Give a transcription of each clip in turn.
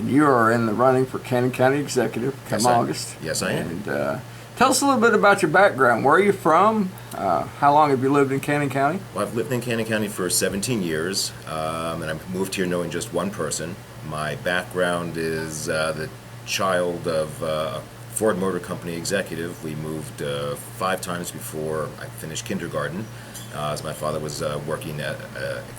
and you are in the running for Cannon County Executive come August. Yes, I am. And tell us a little bit about your background. Where are you from? How long have you lived in Cannon County? Well, I've lived in Cannon County for 17 years, and I moved here knowing just one person. My background is the child of a Ford Motor Company executive. We moved 5 times before I finished kindergarten, as my father was working at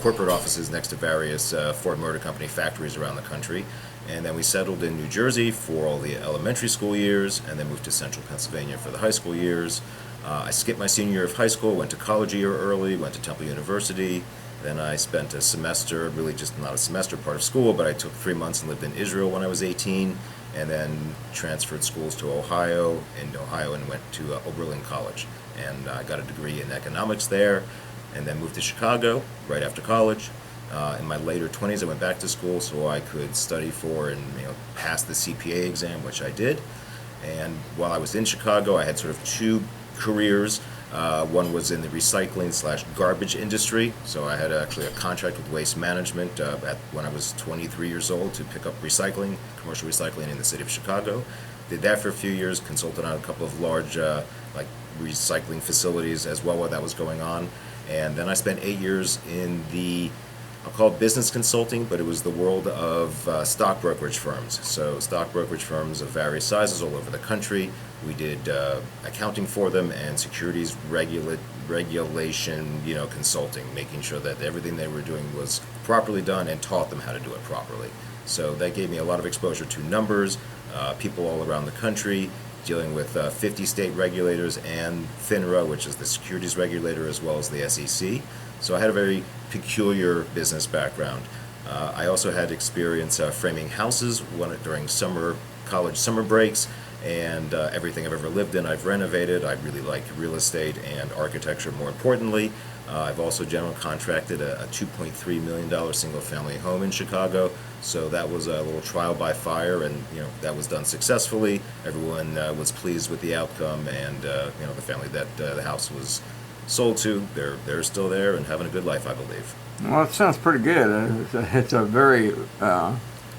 corporate offices next to various Ford Motor Company factories around the country. And then we settled in New Jersey for all the elementary school years, and then moved to central Pennsylvania for the high school years. I skipped my senior year of high school, went to college a year early, went to Temple University. Then I spent a semester, really just not a semester, part of school, but I took 3 months and lived in Israel when I was 18, and then transferred schools to Ohio, and went to Oberlin College. And I got a degree in economics there, and then moved to Chicago right after college. In my later 20s, I went back to school so I could study for and pass the CPA exam, which I did. And while I was in Chicago, I had sort of 2 careers. One was in the recycling/garbage industry, so I had actually a contract with Waste Management when I was 23 years old to pick up commercial recycling in the city of Chicago. Did that for a few years, consulted on a couple of large recycling facilities as well while that was going on. And then I spent 8 years in I'll call it business consulting, but it was the world of stock brokerage firms. So stock brokerage firms of various sizes all over the country. We did accounting for them and securities regulation, consulting, making sure that everything they were doing was properly done, and taught them how to do it properly. So that gave me a lot of exposure to numbers, people all around the country, dealing with 50 state regulators and FINRA, which is the securities regulator, as well as the SEC. So I had a very peculiar business background. I also had experience framing houses during college summer breaks, and everything I've ever lived in I've renovated. I really like real estate and architecture more importantly. I've also general contracted a $2.3 million single-family home in Chicago, so that was a little trial by fire, and that was done successfully. Everyone was pleased with the outcome, and the family that the house was sold to, they're still there and having a good life, I believe. Well, it sounds pretty good. It's a very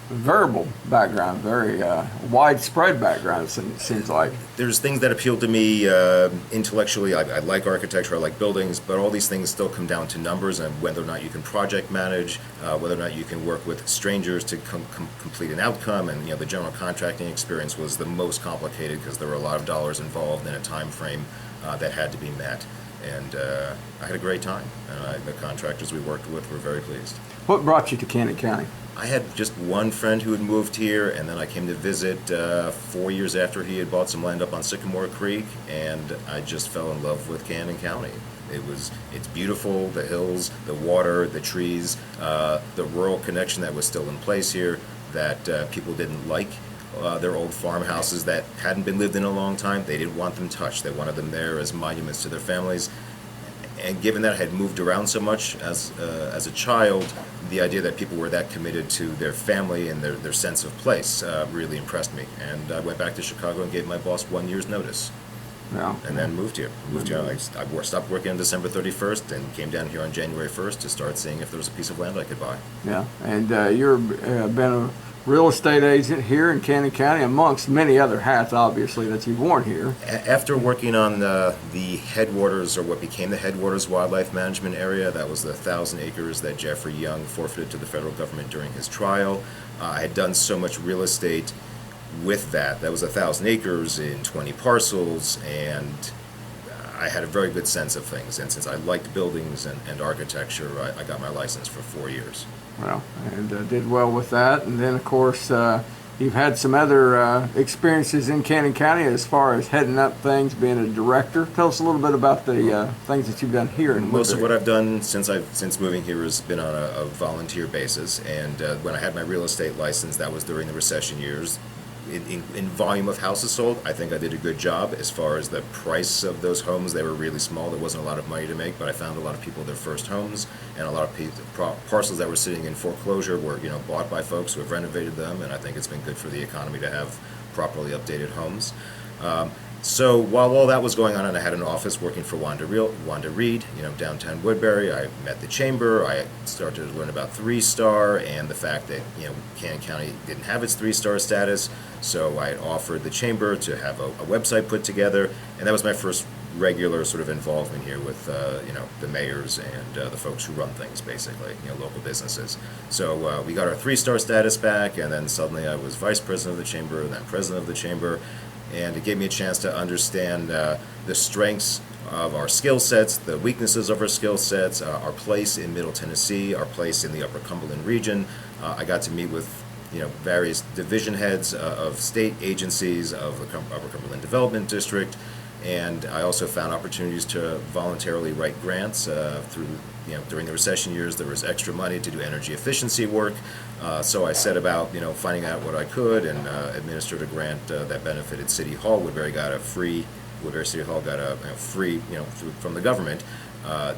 variable background, very widespread background, it seems like. There's things that appeal to me intellectually. I like architecture, I like buildings, but all these things still come down to numbers and whether or not you can project manage, whether or not you can work with strangers to complete an outcome. And the general contracting experience was the most complicated because there were a lot of dollars involved in a time frame that had to be met. And I had a great time. The contractors we worked with were very pleased. What brought you to Cannon County? I had just one friend who had moved here, and then I came to visit 4 years after he had bought some land up on Sycamore Creek, and I just fell in love with Cannon County. It's beautiful, the hills, the water, the trees, the rural connection that was still in place here that people didn't like. Their old farmhouses that hadn't been lived in a long time, they didn't want them touched. They wanted them there as monuments to their families. And given that I had moved around so much as a child, the idea that people were that committed to their family and their sense of place really impressed me. And I went back to Chicago and gave my boss 1 year's notice. Yeah. And then moved here. I stopped working on December 31st and came down here on January 1st to start seeing if there was a piece of land I could buy. Yeah. And you've been a real estate agent here in Cannon County, amongst many other hats, obviously, that you've worn here. After working on the Headwaters, or what became the Headwaters Wildlife Management Area, that was the 1,000 acres that Jeffrey Young forfeited to the federal government during his trial. I had done so much real estate with that. That was 1,000 acres in 20 parcels, and I had a very good sense of things. And since I liked buildings and architecture, I got my license for 4 years. Well, and did well with that. And then, of course, you've had some other experiences in Cannon County as far as heading up things, being a director. Tell us a little bit about the things that you've done here. Most of what I've done since moving here has been on a volunteer basis. And when I had my real estate license, that was during the recession years. In volume of houses sold, I think I did a good job. As far as the price of those homes, they were really small. There wasn't a lot of money to make, but I found a lot of people their first homes, and a lot of parcels that were sitting in foreclosure were bought by folks who have renovated them, and I think it's been good for the economy to have properly updated homes. So while all that was going on, and I had an office working for Wanda Reed, downtown Woodbury, I met the chamber. I started to learn about 3-star and the fact that Cannon County didn't have its 3-star status. So I offered the chamber to have a website put together, and that was my first regular sort of involvement here with the mayors and the folks who run things, basically, local businesses. So we got our 3-star status back, and then suddenly I was vice president of the chamber, and then president of the chamber. And it gave me a chance to understand the strengths of our skill sets, the weaknesses of our skill sets, our place in Middle Tennessee, our place in the Upper Cumberland region. I got to meet with various division heads of state agencies of the Upper Cumberland Development District, and I also found opportunities to voluntarily write grants through. During the recession years, there was extra money to do energy efficiency work, so I set about, finding out what I could, and administered a grant that benefited City Hall. Woodbury City Hall got a free, from the government,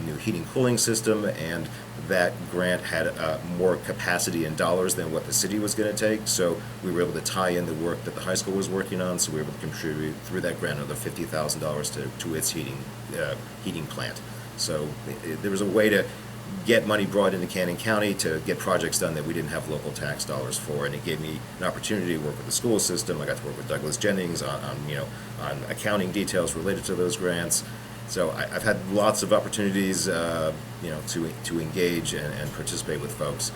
new heating cooling system, and that grant had more capacity in dollars than what the city was going to take. So we were able to tie in the work that the high school was working on. So we were able to contribute through that grant another $50,000 to its heating plant. So there was a way to get money brought into Cannon County to get projects done that we didn't have local tax dollars for, and it gave me an opportunity to work with the school system. I got to work with Douglas Jennings on accounting details related to those grants. So I've had lots of opportunities, to engage and participate with folks.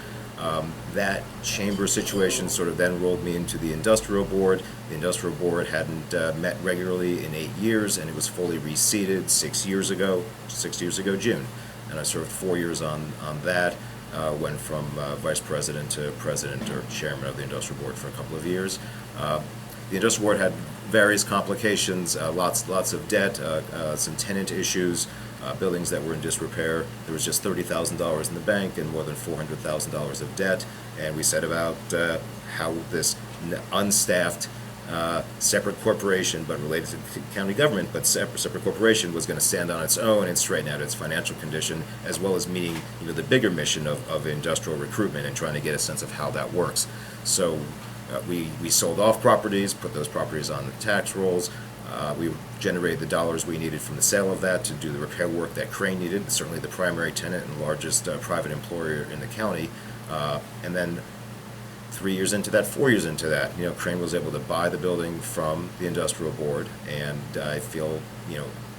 That chamber situation sort of then rolled me into the industrial board. The industrial board hadn't met regularly in 8 years, and it was fully reseated 6 years ago June. And I served 4 years on that, went from vice president to president or chairman of the industrial board for a couple of years. The industrial board had various complications, lots of debt, some tenant issues, buildings that were in disrepair. There was just $30,000 in the bank and more than $400,000 of debt, and we set about how this unstaffed separate corporation, but related to the county government, but separate corporation was going to stand on its own and straighten out its financial condition, as well as meeting the bigger mission of industrial recruitment and trying to get a sense of how that works. So we sold off properties, put those properties on the tax rolls. We generated the dollars we needed from the sale of that to do the repair work that Crane needed, certainly the primary tenant and largest private employer in the county. And then 3 years into that, 4 years into that, Crane was able to buy the building from the industrial board, and I feel,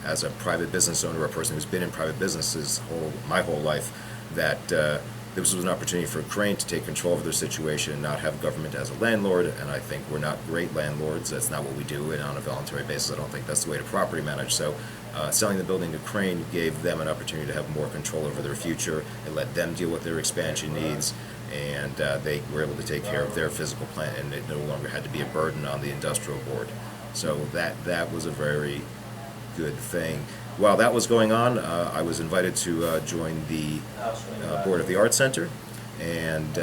as a private business owner, a person who's been in private businesses my whole life, that this was an opportunity for Crane to take control of their situation and not have government as a landlord, and I think we're not great landlords. That's not what we do, and on a voluntary basis, I don't think that's the way to property manage. So selling the building to Crane gave them an opportunity to have more control over their future. It let them deal with their expansion needs, and they were able to take care of their physical plant, and it no longer had to be a burden on the industrial board. So that was a very good thing. While that was going on, I was invited to join the board of the Art Center, and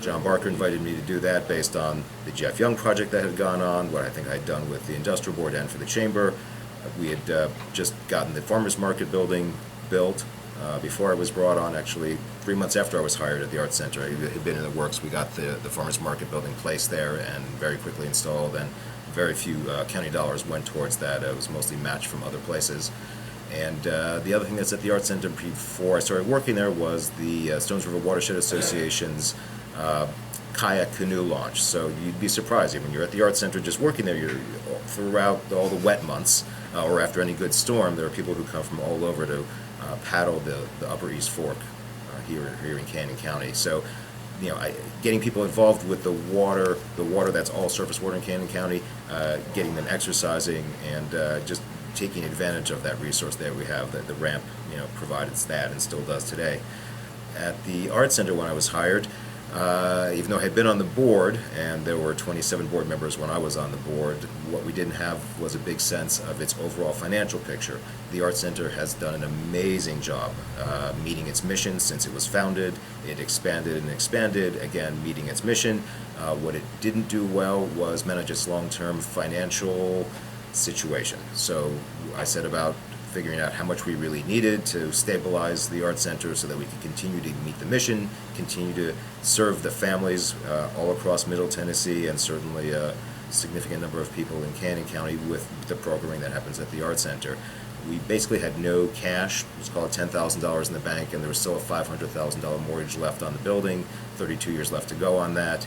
John Barker invited me to do that based on the Jeff Young project that had gone on, what I think I had done with the industrial board and for the chamber. We had just gotten the farmers market building built before I was brought on. Actually, 3 months after I was hired at the Art Center, it had been in the works. We got the farmers market building placed there and very quickly installed, and very few county dollars went towards that. It was mostly matched from other places. And the other thing that's at the Art Center before I started working there was the Stones River Watershed Association's kayak canoe launch. So you'd be surprised, when you're at the Art Center just working there, throughout all the wet months or after any good storm, there are people who come from all over to paddle the Upper East Fork here in Cannon County. So getting people involved with the water that's all surface water in Cannon County, getting them exercising, and just taking advantage of that resource that we have, that the ramp provided that and still does today. At the Art Center, when I was hired, even though I had been on the board, and there were 27 board members when I was on the board, what we didn't have was a big sense of its overall financial picture. The Art Center has done an amazing job meeting its mission since it was founded. It expanded and expanded, again, meeting its mission. What it didn't do well was manage its long-term financial situation. So I set about figuring out how much we really needed to stabilize the Art Center so that we could continue to meet the mission, continue to serve the families all across Middle Tennessee, and certainly significant number of people in Cannon County with the programming that happens at the Art Center. We basically had no cash. Let's call it $10,000 in the bank, and there was still a $500,000 mortgage left on the building, 32 years left to go on that.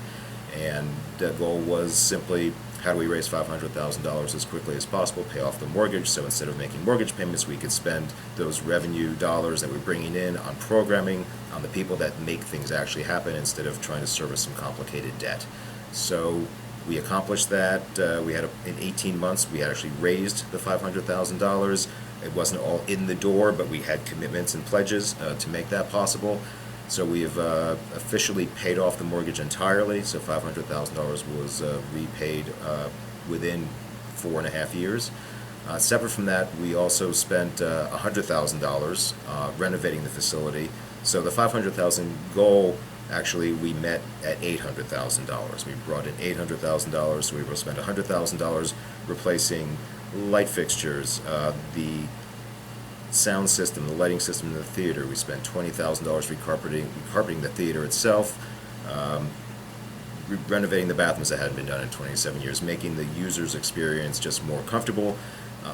And the goal was simply, how do we raise $500,000 as quickly as possible, pay off the mortgage, so instead of making mortgage payments, we could spend those revenue dollars that we're bringing in on programming, on the people that make things actually happen, instead of trying to service some complicated debt. So we accomplished that. We had, in 18 months, we had actually raised the $500,000. It wasn't all in the door, but we had commitments and pledges to make that possible. So we have officially paid off the mortgage entirely. So $500,000 was repaid within 4.5 years. Separate from that, we also spent $100,000 renovating the facility. So the $500,000 goal, actually, we met at $800,000. We brought in $800,000, so we will spend $100,000 replacing light fixtures, the sound system, the lighting system in the theater. We spent $20,000 recarpeting the theater itself, renovating the bathrooms that hadn't been done in 27 years, making the user's experience just more comfortable.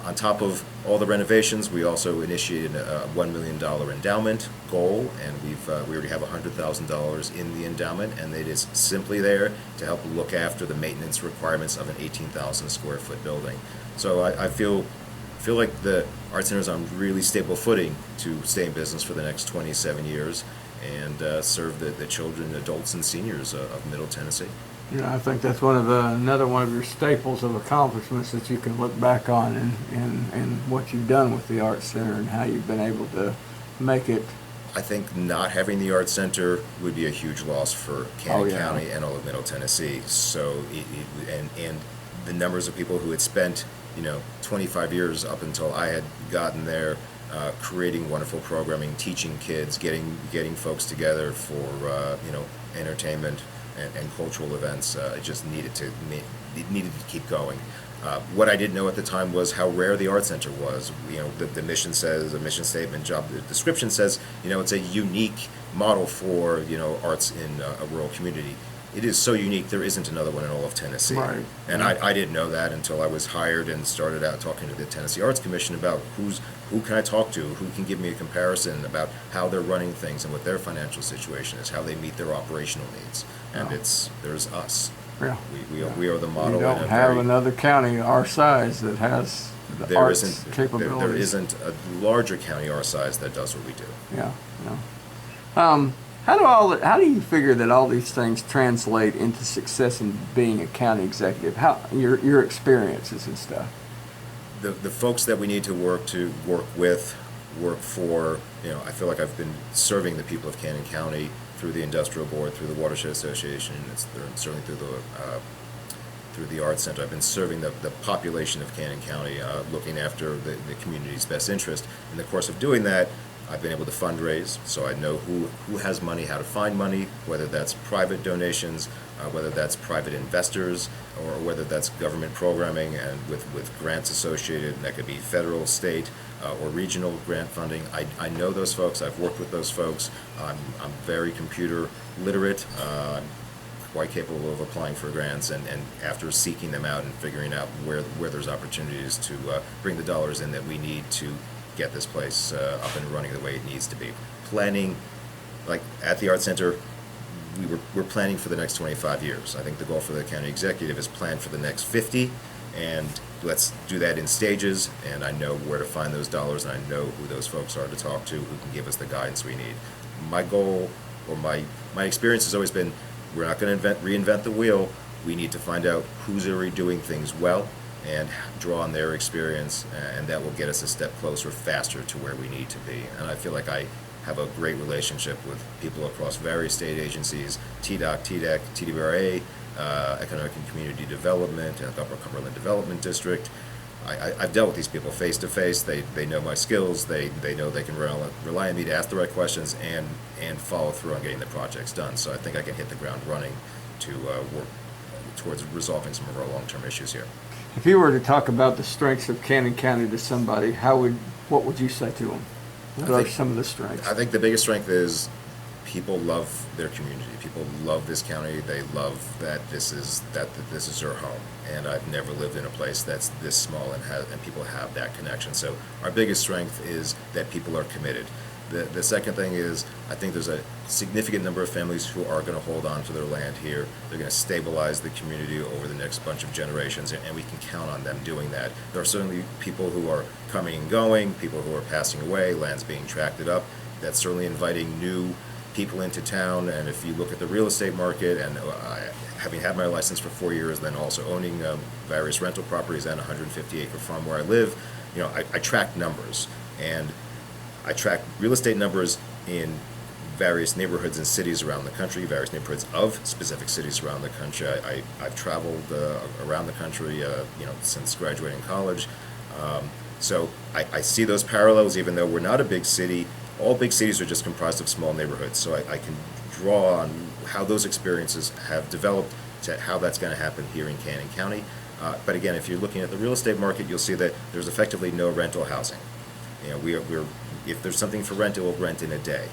On top of all the renovations, we also initiated a $1 million endowment goal, and we already have $100,000 in the endowment, and it is simply there to help look after the maintenance requirements of an 18,000 square foot building. So I feel like the Art Center is on really stable footing to stay in business for the next 27 years and serve the children, adults, and seniors of Middle Tennessee. You know, I think that's another one of your staples of accomplishments that you can look back on and what you've done with the Art Center and how you've been able to make it. I think not having the Art Center would be a huge loss for Cannon County and all of Middle Tennessee. So, and the numbers of people who had spent 25 years up until I had gotten there, creating wonderful programming, teaching kids, getting folks together for entertainment and cultural events. It just needed to keep going. What I didn't know at the time was how rare the Art Center was. The mission says, a mission statement, job description says, it's a unique model for arts in a rural community. It is so unique, there isn't another one in all of Tennessee. Right. And I didn't know that until I was hired and started out talking to the Tennessee Arts Commission about who can I talk to, who can give me a comparison about how they're running things and what their financial situation is, how they meet their operational needs. And there's us. Yeah. We are the model. You don't have another county our size that has the arts capabilities. There isn't a larger county our size that does what we do. Yeah. How do you figure that all these things translate into success in being a county executive? How your experiences and stuff? The folks that we need to work with, work for. I feel like I've been serving the people of Cannon County through the Industrial Board, through the Watershed Association, certainly through the Arts Center. I've been serving the population of Cannon County, looking after the community's best interest. In the course of doing that, I've been able to fundraise, so I know who has money, how to find money, whether that's private donations, whether that's private investors, or whether that's government programming and with grants associated, and that could be federal, state, or regional grant funding. I know those folks. I've worked with those folks. I'm very computer literate. I'm quite capable of applying for grants, and after seeking them out and figuring out where there's opportunities to bring the dollars in that we need to get this place up and running the way it needs to be. Planning, like at the Art Center, we're planning for the next 25 years. I think the goal for the county executive is plan for the next 50, and let's do that in stages, and I know where to find those dollars, and I know who those folks are to talk to who can give us the guidance we need. My goal, or my experience has always been, we're not going to reinvent the wheel. We need to find out who's already doing things well and draw on their experience, and that will get us a step closer, faster to where we need to be. And I feel like I have a great relationship with people across various state agencies, TDOC, TDEC, TDBRA, Economic and Community Development, and Upper Cumberland Development District. I've dealt with these people face to face. They know my skills. They know they can rely on me to ask the right questions and follow through on getting the projects done. So I think I can hit the ground running to work towards resolving some of our long-term issues here. If you were to talk about the strengths of Cannon County to somebody, what would you say to them? What are some of the strengths? I think the biggest strength is people love their community. People love this county. They love that this is their home. And I've never lived in a place that's this small and people have that connection. So our biggest strength is that people are committed. The second thing is, I think there's a significant number of families who are going to hold on to their land here. They're going to stabilize the community over the next bunch of generations, and we can count on them doing that. There are certainly people who are coming and going, people who are passing away, land's being tracted up. That's certainly inviting new people into town. And if you look at the real estate market, and having had my license for 4 years, then also owning various rental properties and a 150-acre farm where I live, I track numbers. And I track real estate numbers in various neighborhoods and cities around the country, various neighborhoods of specific cities around the country. I've traveled around the country, since graduating college. So I see those parallels, even though we're not a big city. All big cities are just comprised of small neighborhoods. So I can draw on how those experiences have developed to how that's going to happen here in Cannon County. But again, if you're looking at the real estate market, you'll see that there's effectively no rental housing. If there's something for rent, it will rent in a day.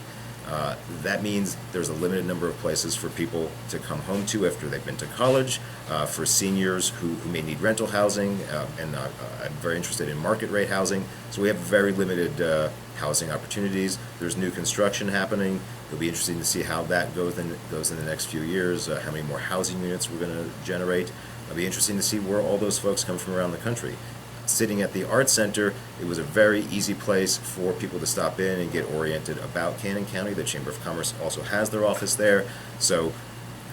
That means there's a limited number of places for people to come home to after they've been to college, for seniors who may need rental housing, and I'm very interested in market rate housing. So we have very limited housing opportunities. There's new construction happening. It'll be interesting to see how that goes in the next few years, how many more housing units we're going to generate. It'll be interesting to see where all those folks come from around the country. Sitting at the Arts Center, it was a very easy place for people to stop in and get oriented about Cannon County. The Chamber of Commerce also has their office there, so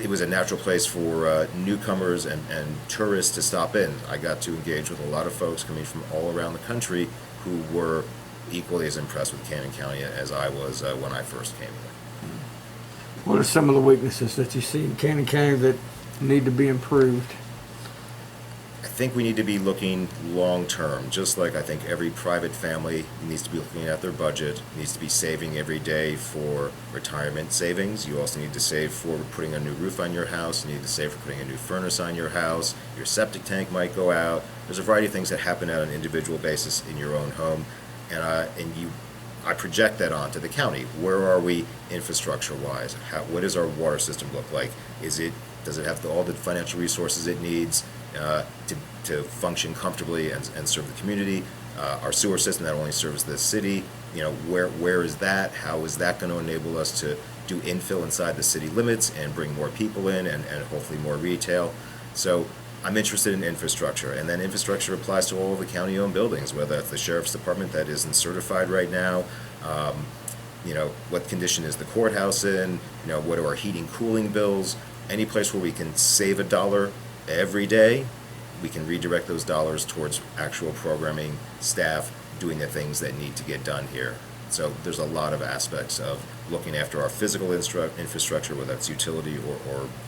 it was a natural place for newcomers and tourists to stop in. I got to engage with a lot of folks coming from all around the country who were equally as impressed with Cannon County as I was when I first came here. What are some of the weaknesses that you see in Cannon County that need to be improved? I think we need to be looking long term, just like I think every private family needs to be looking at their budget, needs to be saving every day for retirement savings. You also need to save for putting a new roof on your house. You need to save for putting a new furnace on your house. Your septic tank might go out. There's a variety of things that happen on an individual basis in your own home, and I project that onto the county. Where are we infrastructure-wise? What does our water system look like? Does it have all the financial resources it needs to function comfortably and serve the community? Our sewer system that only serves the city, where is that? How is that going to enable us to do infill inside the city limits and bring more people in and hopefully more retail? So I'm interested in infrastructure, and then infrastructure applies to all of the county-owned buildings, whether that's the sheriff's department that isn't certified right now. What condition is the courthouse in? What are our heating, cooling bills? Any place where we can save $1 every day, we can redirect those dollars towards actual programming, staff, doing the things that need to get done here. So there's a lot of aspects of looking after our physical infrastructure, whether it's utility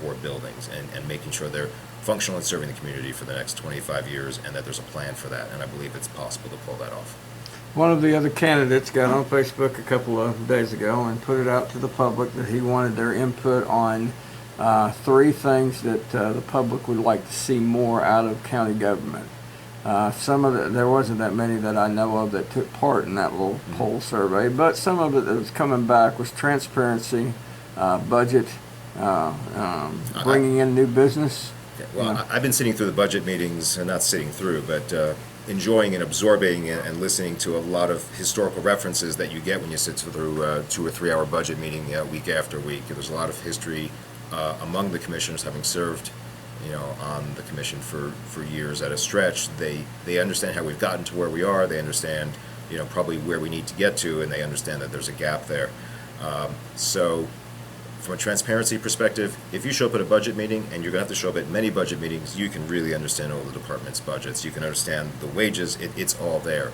or buildings, and making sure they're functional and serving the community for the next 25 years, and that there's a plan for that, and I believe it's possible to pull that off. One of the other candidates got on Facebook a couple of days ago and put it out to the public that he wanted their input on 3 things that the public would like to see more out of county government. There wasn't that many that I know of that took part in that little poll survey, but some of it that was coming back was transparency, budget, bringing in new business. Well, I've been sitting through the budget meetings, not sitting through, but enjoying and absorbing and listening to a lot of historical references that you get when you sit through a 2 or 3 hour budget meeting week after week. There's a lot of history among the commissioners, having served on the commission for years at a stretch. They understand how we've gotten to where we are. They understand probably where we need to get to, and they understand that there's a gap there. So from a transparency perspective, if you show up at a budget meeting, and you're going to have to show up at many budget meetings, you can really understand all the department's budgets. You can understand the wages. It's all there.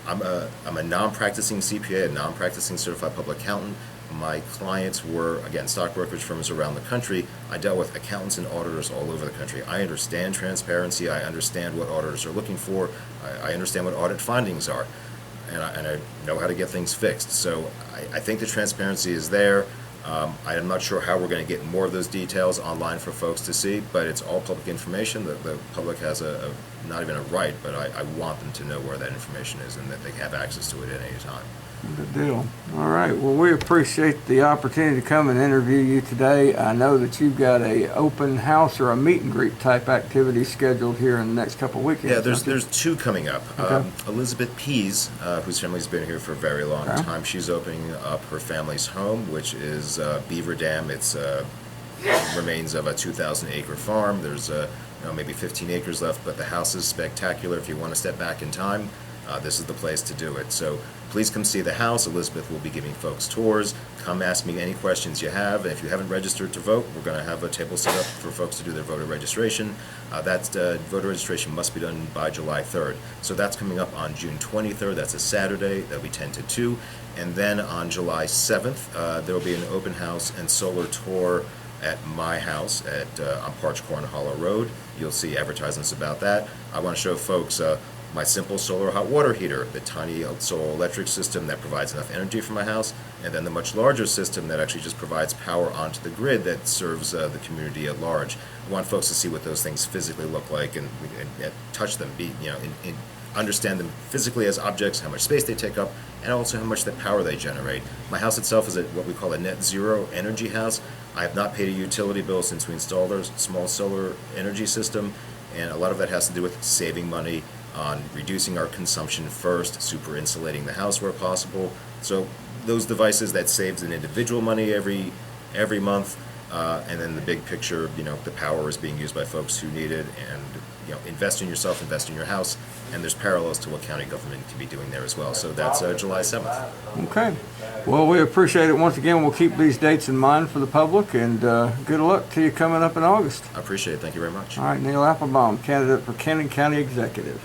I'm a non-practicing CPA, a non-practicing certified public accountant. My clients were, again, stock brokerage firms around the country. I dealt with accountants and auditors all over the country. I understand transparency. I understand what auditors are looking for. I understand what audit findings are. And I know how to get things fixed. So I think the transparency is there. I'm not sure how we're going to get more of those details online for folks to see, but it's all public information. The public has not even a right, but I want them to know where that information is and that they have access to it at any time. Good deal. All right. Well, we appreciate the opportunity to come and interview you today. I know that you've got a open house or a meet and greet type activity scheduled here in the next couple of weekends. Yeah, don't you? there's two coming up. Okay. Elizabeth Pease, whose family's been here for a very long Okay. time, she's opening up her family's home, which is Beaver Dam. It's remains of a 2,000-acre farm. There's maybe 15 acres left, but the house is spectacular. If you want to step back in time, this is the place to do it. So please come see the house. Elizabeth will be giving folks tours. Come ask me any questions you have. And if you haven't registered to vote, we're going to have a table set up for folks to do their voter registration. Voter registration must be done by July 3rd. So that's coming up on June 23rd. That's a Saturday. That'll be 10 to 2. And then on July 7th, there will be an open house and solar tour at my house on Parch Corn Hollow Road. You'll see advertisements about that. I want to show folks my simple solar hot water heater, the tiny solar electric system that provides enough energy for my house, and then the much larger system that actually just provides power onto the grid that serves the community at large. I want folks to see what those things physically look like and touch them, understand them physically as objects, how much space they take up, and also how much the power they generate. My house itself is what we call a net zero energy house. I have not paid a utility bill since we installed our small solar energy system, and a lot of that has to do with saving money on reducing our consumption first, super insulating the house where possible. So those devices that saves an individual money every month, and then the big picture, the power is being used by folks who need it, and invest in yourself, invest in your house, and there's parallels to what county government can be doing there as well. So that's July 7th. Okay. Well, we appreciate it. Once again, we'll keep these dates in mind for the public, and good luck to you coming up in August. I appreciate it. Thank you very much. All right, Neal Appelbaum, candidate for Cannon County Executive.